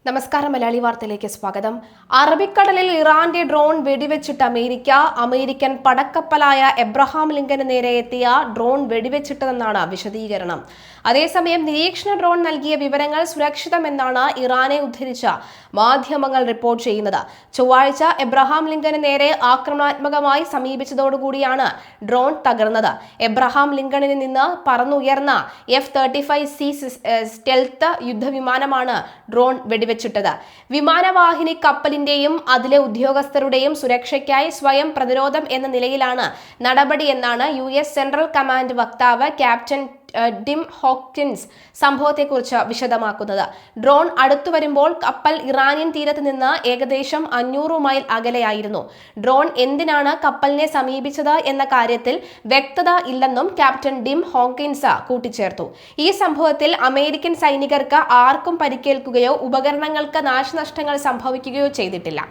നമസ്കാരം. മലയാളി വാർത്തയിലേക്ക് സ്വാഗതം. അറബിക്കടലിൽ ഇറാന്റെ ഡ്രോൺ വെടിവെച്ചിട്ട് അമേരിക്കൻ പടക്കപ്പലായ എബ്രഹാം ലിങ്കന് നേരെ എത്തിയ ഡ്രോൺ വെടിവെച്ചിട്ടതെന്നാണ് വിശദീകരണം. അതേസമയം നിരീക്ഷണ ഡ്രോൺ നൽകിയ വിവരങ്ങൾ സുരക്ഷിതമെന്നാണ് ഇറാനെ ഉദ്ധരിച്ച മാധ്യമങ്ങൾ റിപ്പോർട്ട് ചെയ്യുന്നത്. ചൊവ്വാഴ്ച എബ്രഹാം ലിങ്കന് നേരെ ആക്രമണാത്മകമായി സമീപിച്ചതോടുകൂടിയാണ് ഡ്രോൺ തകർന്നത്. എബ്രഹാം ലിങ്കണിൽ നിന്ന് പറന്നുയർന്ന F-35C സ്റ്റെൽത്ത് യുദ്ധവിമാനമാണ് ഡ്രോൺ വെടിവെച്ചത്. വിമാനവാഹിനി കപ്പലിന്റെയും അതിലെ ഉദ്യോഗസ്ഥരുടെയും സുരക്ഷയ്ക്കായി സ്വയം പ്രതിരോധം എന്ന നിലയിലാണ് നടപടിയെന്നാണ് US സെൻട്രൽ കമാൻഡ് വക്താവ് ക്യാപ്റ്റൻ ടിം ഹോക്കിൻസ് സംഭവത്തെക്കുറിച്ച് വിശദമാക്കുന്നത്. ഡ്രോൺ അടുത്തു വരുമ്പോൾ കപ്പൽ ഇറാനിയൻ തീരത്ത് നിന്ന് ഏകദേശം 500 മൈൽ അകലെയായിരുന്നു. ഡ്രോൺ എന്തിനാണ് കപ്പലിനെ സമീപിച്ചത് എന്ന കാര്യത്തിൽ വ്യക്തത ഇല്ലെന്നും ക്യാപ്റ്റൻ ടിം ഹോക്കിൻസ് കൂട്ടിച്ചേർത്തു. ഈ സംഭവത്തിൽ അമേരിക്കൻ സൈനികർക്ക് ആർക്കും പരിക്കേൽക്കുകയോ ഉപകരണങ്ങൾക്ക് നാശനഷ്ടങ്ങൾ സംഭവിക്കുകയോ ചെയ്തിട്ടില്ല.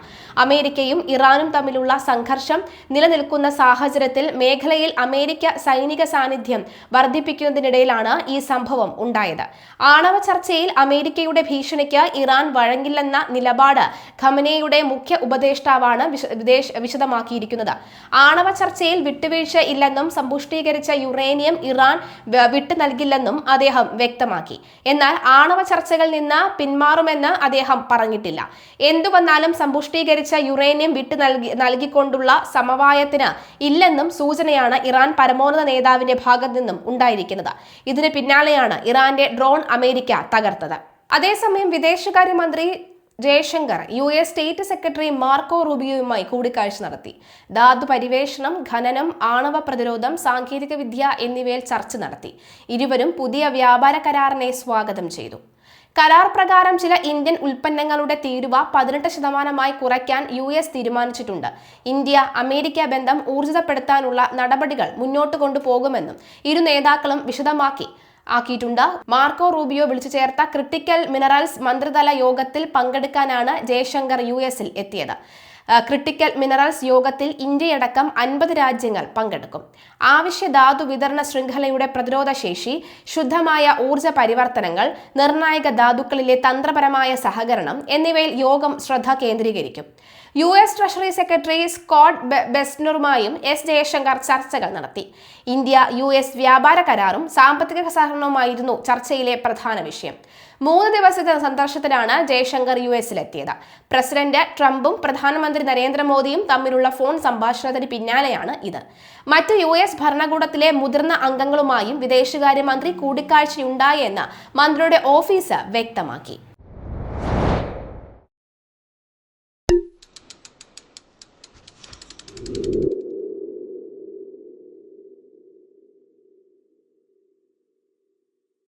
അമേരിക്കയും ഇറാനും തമ്മിലുള്ള സംഘർഷം നിലനിൽക്കുന്ന സാഹചര്യത്തിൽ മേഖലയിൽ അമേരിക്ക സൈനിക സാന്നിധ്യം വർദ്ധിപ്പിക്കുന്നതിനിടെ ഈ സംഭവം ഉണ്ടായത്. ആണവ ചർച്ചയിൽ അമേരിക്കയുടെ ഭീഷണിക്ക് ഇറാൻ വഴങ്ങില്ലെന്ന നിലപാട് ഖമനേയുടെ മുഖ്യ ഉപദേഷ്ടാവാണ് വിശദമാക്കിയിരിക്കുന്നത്. ആണവ ചർച്ചയിൽ വിട്ടുവീഴ്ച ഇല്ലെന്നും സമ്പുഷ്ടീകരിച്ച യുറേനിയം ഇറാൻ വിട്ടു നൽകില്ലെന്നും അദ്ദേഹം വ്യക്തമാക്കി. എന്നാൽ ആണവ ചർച്ചകളിൽ നിന്ന് പിന്മാറുമെന്ന് അദ്ദേഹം പറഞ്ഞിട്ടില്ല. എന്തു വന്നാലും സമ്പുഷ്ടീകരിച്ച യുറേനിയം വിട്ടു നൽകിക്കൊണ്ടുള്ള സമവായത്തിന് ഇല്ലെന്നും സൂചനയാണ് ഇറാൻ പരമോന്നത നേതാവിന്റെ ഭാഗത്തു നിന്നും ഉണ്ടായിരിക്കുന്നത്. ഇതിന് പിന്നാലെയാണ് ഇറാന്റെ ഡ്രോൺ അമേരിക്ക തകർത്തത്. അതേസമയം വിദേശകാര്യമന്ത്രി Jaishankar US state secretary Marco റൂബിയോയുമായി കൂടിക്കാഴ്ച നടത്തി. ധാതു പരിവേഷണം, ഖനനം, ആണവ പ്രതിരോധം, സാങ്കേതിക വിദ്യ എന്നിവയിൽ ചർച്ച നടത്തി. ഇരുവരും പുതിയ വ്യാപാര കരാറിനെ സ്വാഗതം ചെയ്തു. കരാർ പ്രകാരം ചില ഇന്ത്യൻ ഉൽപ്പന്നങ്ങളുടെ തീരുവ 18% കുറയ്ക്കാൻ US തീരുമാനിച്ചിട്ടുണ്ട്. ഇന്ത്യ അമേരിക്ക ബന്ധം ഊർജിതപ്പെടുത്താനുള്ള നടപടികൾ മുന്നോട്ട് കൊണ്ടുപോകുമെന്നും ഇരു നേതാക്കളും ആക്കിയിട്ടുണ്ട്. മാർക്കോ റൂബിയോ വിളിച്ചു ചേർത്ത ക്രിട്ടിക്കൽ മിനറൽസ് മന്ത്രിതല യോഗത്തിൽ പങ്കെടുക്കാനാണ് ജയശങ്കർ US-ൽ എത്തിയത്. ക്രിട്ടിക്കൽ മിനറൽസ് യോഗത്തിൽ ഇന്ത്യയടക്കം 50 രാജ്യങ്ങൾ പങ്കെടുക്കും. ആവശ്യ ധാതു വിതരണ ശൃംഖലയുടെ പ്രതിരോധ ശേഷി, ശുദ്ധമായ ഊർജ പരിവർത്തനങ്ങൾ, നിർണായക ധാതുക്കളിലെ തന്ത്രപരമായ സഹകരണം എന്നിവയിൽ യോഗം ശ്രദ്ധ കേന്ദ്രീകരിക്കും. US ട്രഷറി സെക്രട്ടറി സ്കോട്ട് ബെസ്നറുമായും ജയശങ്കർ ചർച്ചകൾ നടത്തി. ഇന്ത്യ US വ്യാപാര കരാറും സാമ്പത്തിക സഹകരണവുമായിരുന്നു ചർച്ചയിലെ പ്രധാന വിഷയം. 3 ദിവസത്തെ സന്ദർശനത്തിലാണ് ജയശങ്കർ US-ലെത്തിയത്. പ്രസിഡന്റ് ട്രംപും പ്രധാനമന്ത്രി നരേന്ദ്രമോദിയും തമ്മിലുള്ള ഫോൺ സംഭാഷണത്തിന് പിന്നാലെയാണ് ഇത്. മറ്റ് US ഭരണകൂടത്തിലെ മുതിർന്ന അംഗങ്ങളുമായും വിദേശകാര്യമന്ത്രി കൂടിക്കാഴ്ചയുണ്ടായെന്ന് മന്ത്രിയുടെ ഓഫീസ് വ്യക്തമാക്കി.